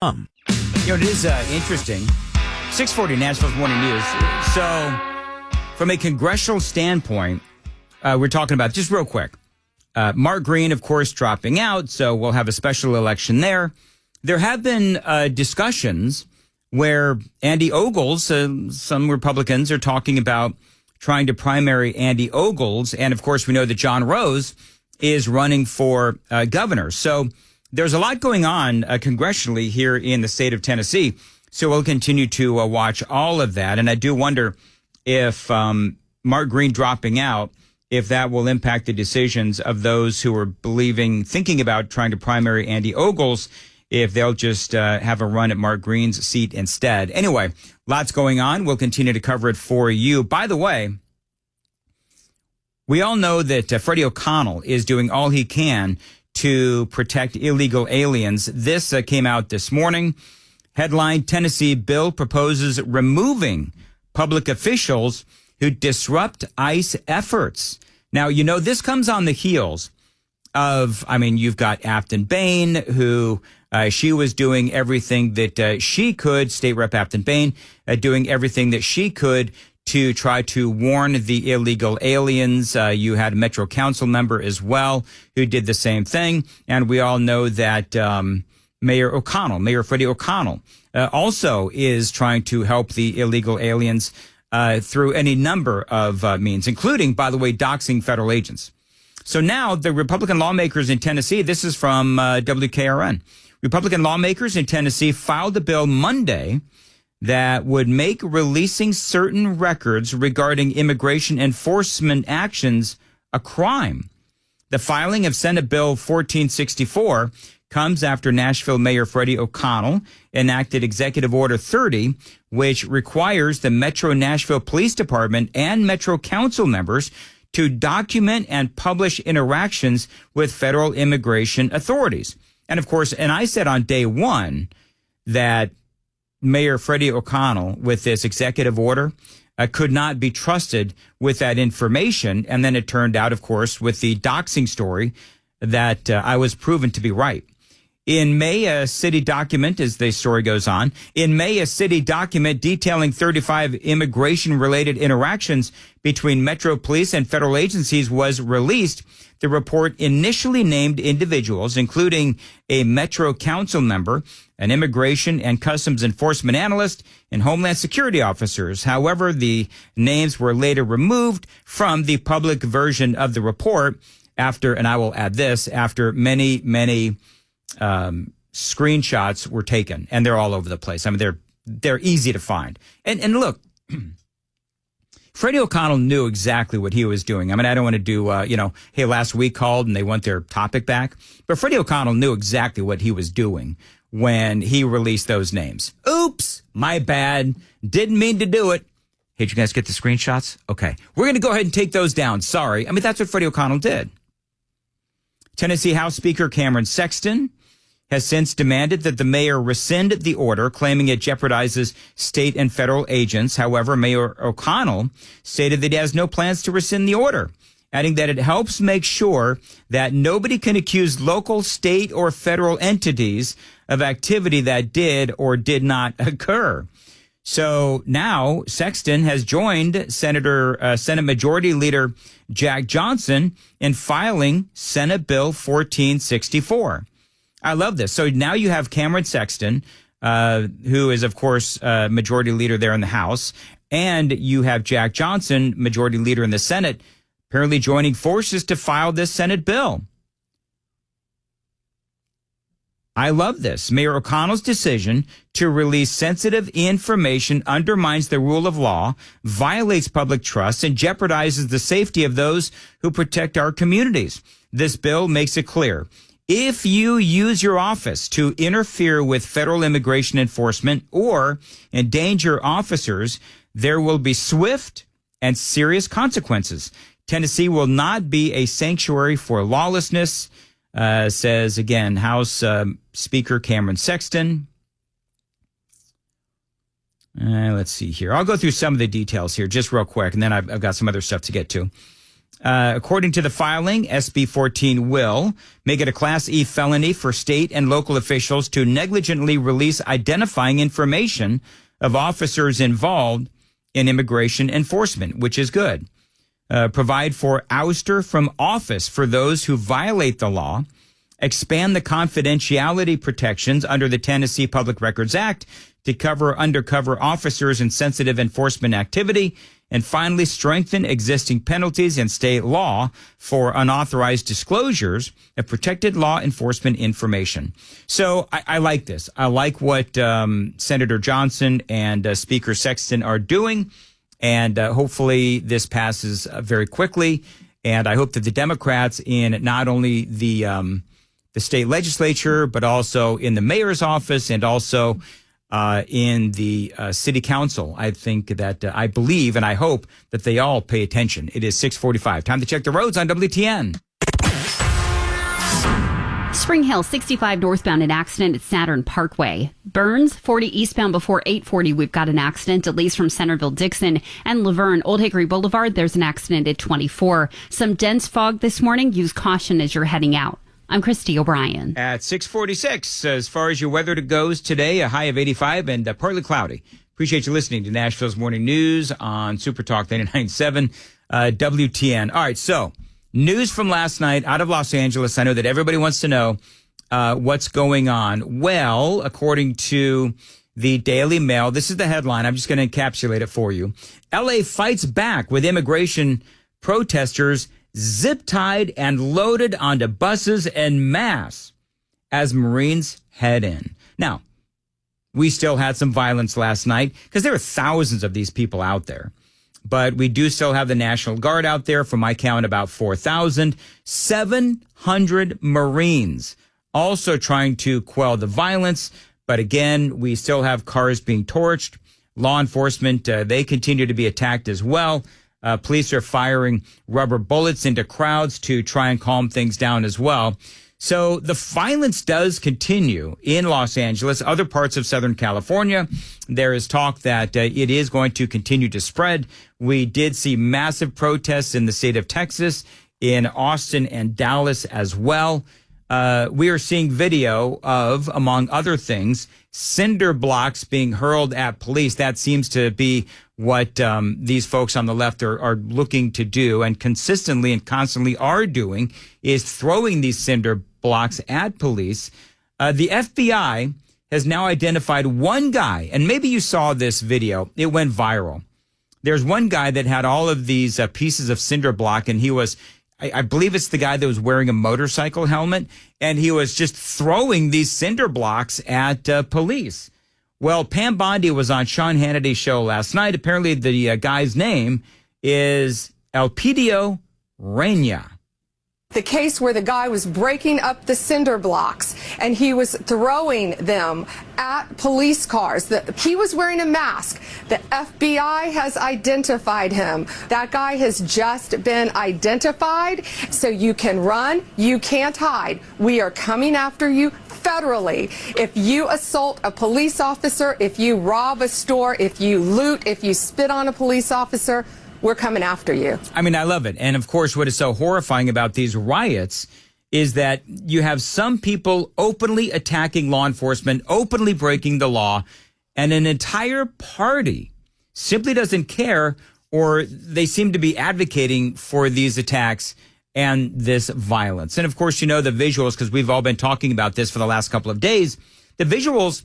It is interesting. 640 Nashville's Morning News. So, from a congressional standpoint, we're talking about, just real quick, Mark Green, of course, dropping out, so we'll have a special election there. There have been discussions where Andy Ogles, some Republicans are talking about trying to primary Andy Ogles, and of course we know that John Rose is running for governor. So there's a lot going on congressionally here in the state of Tennessee, so we'll continue to watch all of that. And I do wonder if Mark Green dropping out, if that will impact the decisions of those who are thinking about trying to primary Andy Ogles, if they'll just have a run at Mark Green's seat instead. Anyway, lots going on. We'll continue to cover it for you. By the way, we all know that Freddie O'Connell is doing all he can to protect illegal aliens. This came out this morning. Headline, Tennessee bill proposes removing public officials who disrupt ICE efforts. Now, this comes on the heels of, you've got Afton Bain, who she was doing everything that she could, State Rep Afton Bain, doing everything that she could to try to warn the illegal aliens. You had a Metro Council member as well who did the same thing. And we all know that Mayor Freddie O'Connell, also is trying to help the illegal aliens through any number of means, including, by the way, doxing federal agents. So now the Republican lawmakers in Tennessee, this is from WKRN, Republican lawmakers in Tennessee filed a bill Monday that would make releasing certain records regarding immigration enforcement actions a crime. The filing of Senate Bill 1464 comes after Nashville Mayor Freddie O'Connell enacted Executive Order 30, which requires the Metro Nashville Police Department and Metro Council members to document and publish interactions with federal immigration authorities. And of course, and I said on day one that Mayor Freddie O'Connell, with this executive order, could not be trusted with that information. And then it turned out, of course, with the doxing story, that I was proven to be right. In May, a city document, as the story goes on, a city document detailing 35 immigration-related interactions between Metro Police and federal agencies was released. The report initially named individuals, including a Metro Council member, an immigration and customs enforcement analyst, and Homeland Security officers. However, the names were later removed from the public version of the report after, and I will add this, after many screenshots were taken, and they're all over the place. They're easy to find. And look, Freddie O'Connell knew exactly what he was doing. I don't want to do, hey, last week called and they want their topic back. But Freddie O'Connell knew exactly what he was doing when he released those names. Oops, my bad. Didn't mean to do it. Hey, did you guys get the screenshots? Okay. We're going to go ahead and take those down. Sorry. That's what Freddie O'Connell did. Tennessee House Speaker Cameron Sexton has since demanded that the mayor rescind the order, claiming it jeopardizes state and federal agents. However, Mayor O'Connell stated that he has no plans to rescind the order, adding that it helps make sure that nobody can accuse local, state, or federal entities of activity that did or did not occur. So now Sexton has joined Senate Majority Leader Jack Johnson in filing Senate Bill 1464. I love this. So now you have Cameron Sexton, who is, of course, Majority Leader there in the House, and you have Jack Johnson, Majority Leader in the Senate, apparently joining forces to file this Senate bill. I love this. Mayor O'Connell's decision to release sensitive information undermines the rule of law, violates public trust, and jeopardizes the safety of those who protect our communities. This bill makes it clear. If you use your office to interfere with federal immigration enforcement or endanger officers, there will be swift and serious consequences. Tennessee will not be a sanctuary for lawlessness, says, again, House Speaker Cameron Sexton. Let's see here. I'll go through some of the details here just real quick, and then I've got some other stuff to get to. According to the filing, SB 14 will make it a Class E felony for state and local officials to negligently release identifying information of officers involved in immigration enforcement, which is good. Provide for ouster from office for those who violate the law. Expand the confidentiality protections under the Tennessee Public Records Act to cover undercover officers in sensitive enforcement activity. And finally, strengthen existing penalties in state law for unauthorized disclosures of protected law enforcement information. So I like this. I like what Senator Johnson and Speaker Sexton are doing. And hopefully this passes very quickly. And I hope that the Democrats in not only the state legislature, but also in the mayor's office and also in the city council. I think that I believe and I hope that they all pay attention. It is 6:45. Time to check the roads on WTN. Spring Hill 65 northbound, an accident at Saturn Parkway. Burns 40 eastbound before 840. We've got an accident at least from Centerville Dixon and Laverne. Old Hickory Boulevard, there's an accident at 24. Some dense fog this morning. Use caution as you're heading out. I'm Christy O'Brien. At 6:46, as far as your weather goes today, a high of 85 and partly cloudy. Appreciate you listening to Nashville's Morning News on Super Talk 99.7 WTN. All right, so news from last night out of Los Angeles. I know that everybody wants to know what's going on. Well, according to the Daily Mail, this is the headline. I'm just going to encapsulate it for you. LA fights back with immigration protesters zip-tied and loaded onto buses en masse as Marines head in. Now, we still had some violence last night because there are thousands of these people out there. But we do still have the National Guard out there. From my count, about 4,000. 700 Marines also trying to quell the violence. But again, we still have cars being torched. Law enforcement, they continue to be attacked as well. Police are firing rubber bullets into crowds to try and calm things down as well. So the violence does continue in Los Angeles, other parts of Southern California. There is talk that it is going to continue to spread. We did see massive protests in the state of Texas, in Austin and Dallas as well. We are seeing video of, among other things, cinder blocks being hurled at police. That seems to be what these folks on the left are looking to do and consistently and constantly are doing, is throwing these cinder blocks at police. The FBI has now identified one guy, and maybe you saw this video. It went viral. There's one guy that had all of these pieces of cinder block, and he was, I believe it's the guy that was wearing a motorcycle helmet, and he was just throwing these cinder blocks at police. Well, Pam Bondi was on Sean Hannity's show last night. Apparently the guy's name is Elpidio Reina. The case where the guy was breaking up the cinder blocks and he was throwing them at police cars. He was wearing a mask. The FBI has identified him. That guy has just been identified. So you can run, you can't hide. We are coming after you federally. If you assault a police officer, if you rob a store, if you loot, if you spit on a police officer, we're coming after you. I mean, I love it. And of course, what is so horrifying about these riots is that you have some people openly attacking law enforcement, openly breaking the law, and an entire party simply doesn't care, or they seem to be advocating for these attacks and this violence. And of course, you know, the visuals, because we've all been talking about this for the last couple of days, the visuals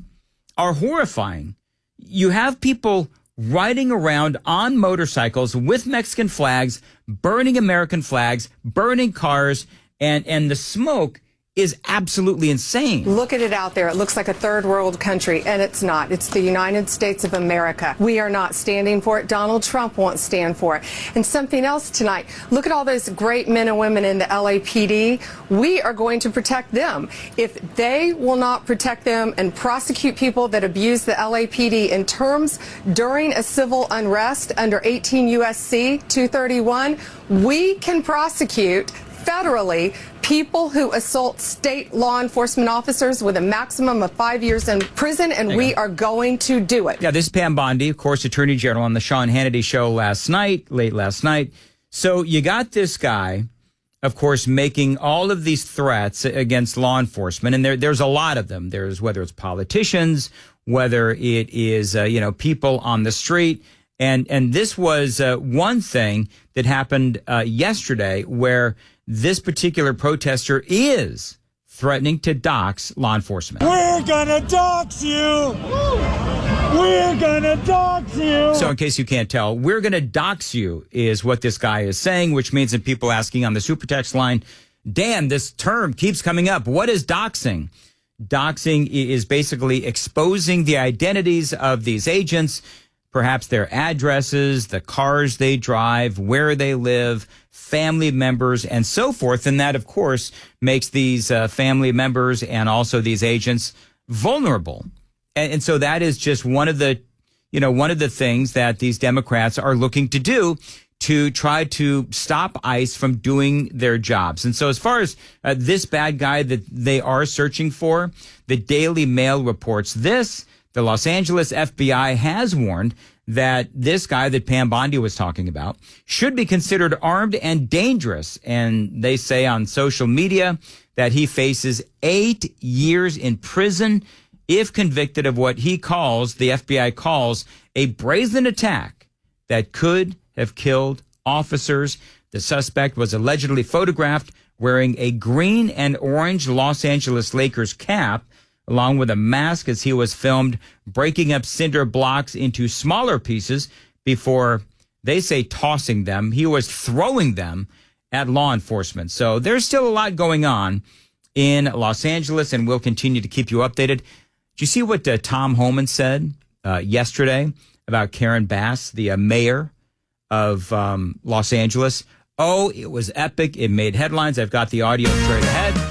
are horrifying. You have people riding around on motorcycles with Mexican flags, burning American flags, burning cars, and the smoke is absolutely insane. Look at it out there. It looks like a third world country, and it's not. It's the United States of America. We are not standing for it. Donald Trump won't stand for it. And something else tonight, look at all those great men and women in the LAPD. We are going to protect them. If they will not protect them and prosecute people that abuse the LAPD in terms during a civil unrest under 18 U.S.C. 231, we can prosecute federally people who assault state law enforcement officers with a maximum of 5 years in prison, and we are going to do it. Yeah, this is Pam Bondi, of course, Attorney General, on the Sean Hannity show late last night. So you got this guy, of course, making all of these threats against law enforcement. And there's a lot of them. There's whether it's politicians, whether it is, people on the street. And this was one thing that happened yesterday where this particular protester is threatening to dox law enforcement. We're gonna dox you! We're gonna dox you! So in case you can't tell, we're gonna dox you is what this guy is saying, which means that people asking on the super text line, Dan, this term keeps coming up. What is doxing? Doxing is basically exposing the identities of these agents, perhaps their addresses, the cars they drive, where they live, family members, and so forth. And that, of course, makes these family members and also these agents vulnerable. And so that is just one of the things that these Democrats are looking to do to try to stop ICE from doing their jobs. And so as far as this bad guy that they are searching for, the Daily Mail reports this. The Los Angeles FBI has warned that this guy that Pam Bondi was talking about should be considered armed and dangerous. And they say on social media that he faces 8 years in prison if convicted of what the FBI calls a brazen attack that could have killed officers. The suspect was allegedly photographed wearing a green and orange Los Angeles Lakers cap, along with a mask, as he was filmed breaking up cinder blocks into smaller pieces before, they say, tossing them. He was throwing them at law enforcement. So there's still a lot going on in Los Angeles, and we'll continue to keep you updated. Did you see what Tom Homan said yesterday about Karen Bass, the mayor of Los Angeles? Oh, it was epic. It made headlines. I've got the audio straight ahead.